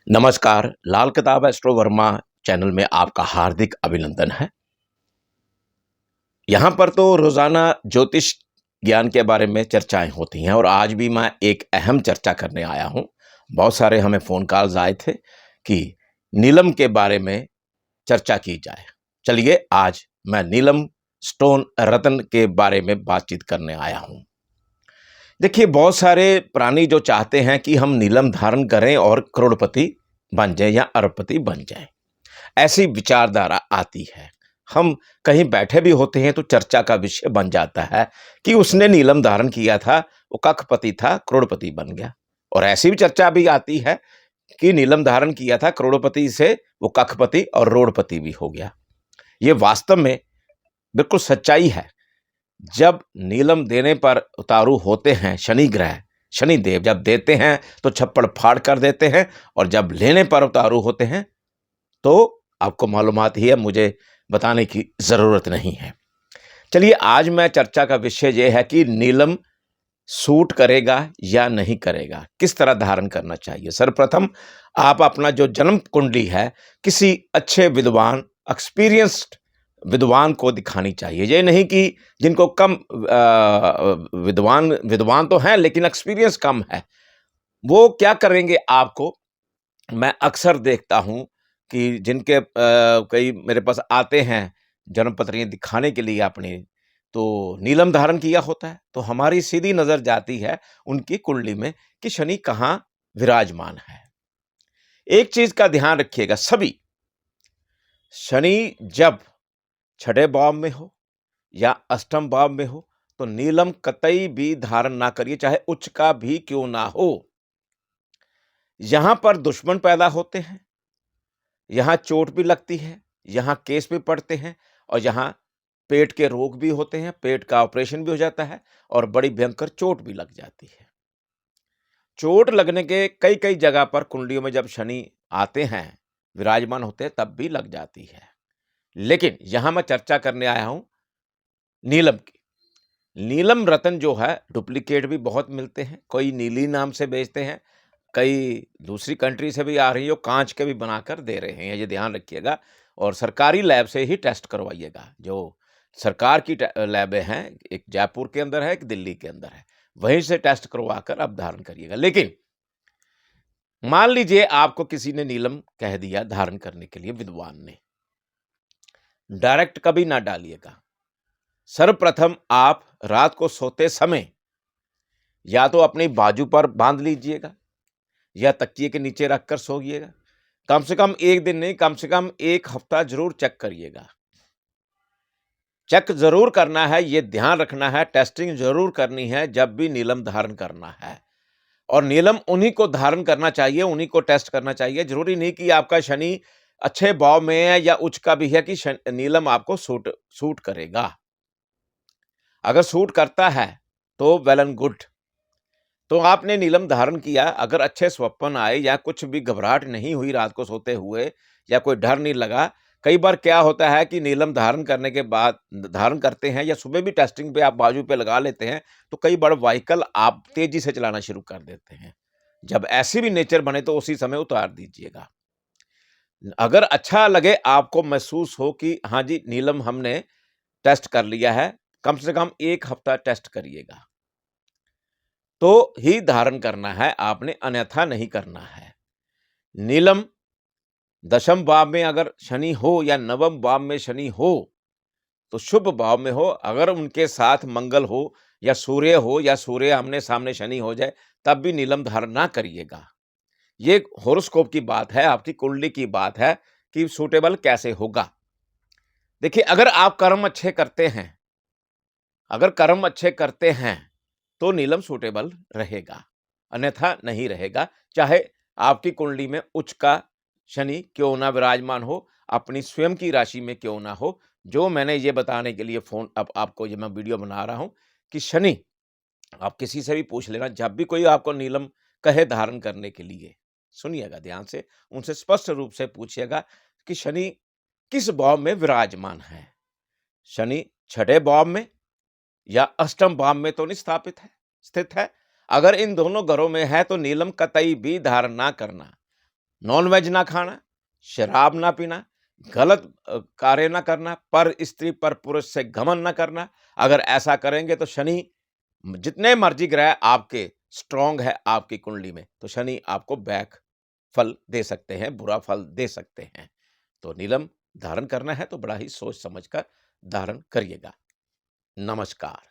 नमस्कार, लाल किताब astro Verma channel में आपका हार्दिक अभिनंदन है। यहाँ पर तो रोज़ाना ज्योतिष ज्ञान के बारे में चर्चाएँ होती हैं और आज भी मैं एक अहम चर्चा करने आया हूँ। बहुत सारे हमें फ़ोन कॉल्स आए थे कि नीलम के बारे में चर्चा की जाए। चलिए आज मैं नीलम स्टोन रत्न के बारे में बातचीत करने आया हूँ। देखिए, बहुत सारे प्राणी जो चाहते हैं कि हम नीलम धारण करें और करोड़पति बन जाएँ या अरबपति बन जाएँ। ऐसी विचारधारा आती है। हम कहीं बैठे भी होते हैं तो चर्चा का विषय बन जाता है कि उसने नीलम धारण किया था, वो कखपति था, करोड़पति बन गया। और ऐसी भी चर्चा भी आती है कि नीलम धारण किया था, करोड़पति से वो कखपति और रोड़पति भी हो गया। ये वास्तव में बिल्कुल सच्चाई है। जब नीलम देने पर उतारू होते हैं शनि ग्रह, शनिदेव जब देते हैं तो छप्पड़ फाड़ कर देते हैं और जब लेने पर उतारू होते हैं तो आपको मालूमात ही है, मुझे बताने की ज़रूरत नहीं है। चलिए आज मैं चर्चा का विषय ये है कि नीलम सूट करेगा या नहीं करेगा, किस तरह धारण करना चाहिए। सर्वप्रथम आप अपना जो जन्म कुंडली है किसी अच्छे विद्वान, एक्सपीरियंस्ड विद्वान को दिखानी चाहिए। ये नहीं कि जिनको कम विद्वान विद्वान तो हैं लेकिन एक्सपीरियंस कम है, वो क्या करेंगे आपको। मैं अक्सर देखता हूँ कि जिनके कई मेरे पास आते हैं जन्मपत्रियाँ दिखाने के लिए अपनी, तो नीलम धारण किया होता है, तो हमारी सीधी नज़र जाती है उनकी कुंडली में कि शनि कहाँ विराजमान है। एक चीज़ का ध्यान रखिएगा सभी, शनि जब छठे भाव में हो या अष्टम भाव में हो, तो नीलम कतई भी धारण ना करिए, चाहे उच्च का भी क्यों ना हो। यहाँ पर दुश्मन पैदा होते हैं, यहाँ चोट भी लगती है, यहाँ केस भी पड़ते हैं और यहाँ पेट के रोग भी होते हैं, पेट का ऑपरेशन भी हो जाता है और बड़ी भयंकर चोट भी लग जाती है। चोट लगने के कई-कई जगह पर कुंडलियों में जब शनि आते हैं, विराजमान होते हैं, तब भी लग जाती है। लेकिन यहाँ मैं चर्चा करने आया हूँ नीलम की। नीलम रत्न जो है डुप्लीकेट भी बहुत मिलते हैं, कोई नीली नाम से बेचते हैं, कई दूसरी कंट्री से भी आ रही है, जो काँच के भी बनाकर दे रहे हैं, ये ध्यान रखिएगा। और सरकारी लैब से ही टेस्ट करवाइएगा। जो सरकार की लैबें हैं, एक जयपुर के अंदर है, एक दिल्ली के अंदर है, वहीं से टेस्ट करवाकर आप धारण करिएगा। लेकिन मान लीजिए आपको किसी ने नीलम कह दिया धारण करने के लिए, विद्वान ने, डायरेक्ट कभी ना डालिएगा। सर्वप्रथम आप रात को सोते समय या तो अपनी बाजू पर बांध लीजिएगा या तकिए के नीचे रखकर सोइएगा। कम से कम 1 दिन नहीं, कम से कम 1 हफ्ता ज़रूर चेक करिएगा। चेक ज़रूर करना है, ये ध्यान रखना है, टेस्टिंग ज़रूर करनी है जब भी नीलम धारण करना है। और नीलम उन्हीं को धारण करना चाहिए, उन्हीं को टेस्ट करना चाहिए। ज़रूरी नहीं कि आपका शनि अच्छे भाव में है या उच्च का भी है कि नीलम आपको सूट करेगा। अगर सूट करता है तो वेल एंड गुड। तो आपने नीलम धारण किया, अगर अच्छे स्वप्न आए या कुछ भी घबराहट नहीं हुई रात को सोते हुए या कोई डर नहीं लगा। कई बार क्या होता है कि नीलम धारण करने के बाद धारण करते हैं या सुबह भी टेस्टिंग पे आप बाजू पे लगा लेते हैं, तो कई बार व्हीकल आप तेजी से चलाना शुरू कर देते हैं। जब ऐसी भी नेचर बने तो उसी समय उतार दीजिएगा। अगर अच्छा लगे, आपको महसूस हो कि हाँ जी, नीलम हमने टेस्ट कर लिया है, कम से कम 1 हफ्ता टेस्ट करिएगा। तो ही धारण करना है आपने, अन्यथा नहीं करना है। नीलम दशम भाव में अगर शनि हो या नवम भाव में शनि हो, तो शुभ भाव में हो, अगर उनके साथ मंगल हो या सूर्य आमने सामने शनि हो जाए, तब भी नीलम धारण ना करिएगा। ये हॉरोस्कोप की बात है, आपकी कुंडली की बात है कि सूटेबल कैसे होगा। देखिए, अगर कर्म अच्छे करते हैं तो नीलम सूटेबल रहेगा, अन्यथा नहीं रहेगा। चाहे आपकी कुंडली में उच्च का शनि क्यों ना विराजमान हो, अपनी स्वयं की राशि में क्यों ना हो। जो मैंने ये बताने के लिए फ़ोन अब आपको ये मैं वीडियो बना रहा हूँ कि शनि, आप किसी से भी पूछ लेना, जब भी कोई आपको नीलम कहे धारण करने के लिए, सुनिएगा ध्यान से, उनसे स्पष्ट रूप से पूछिएगा कि शनि किस भाव में विराजमान है। शनि छठे भाव में या अष्टम भाव में तो नहीं स्थित है। अगर इन दोनों घरों में है तो नीलम कतई भी धारण ना करना। नॉनवेज ना खाना, शराब ना पीना, गलत कार्य ना करना, पर स्त्री पर पुरुष से घमंड ना करना। अगर ऐसा करेंगे तो शनि, जितने मर्जी ग्रह आपके स्ट्रांग है आपकी कुंडली में, तो शनि आपको बैक फल दे सकते हैं, बुरा फल दे सकते हैं। तो नीलम धारण करना है तो बड़ा ही सोच समझ कर धारण करिएगा। नमस्कार।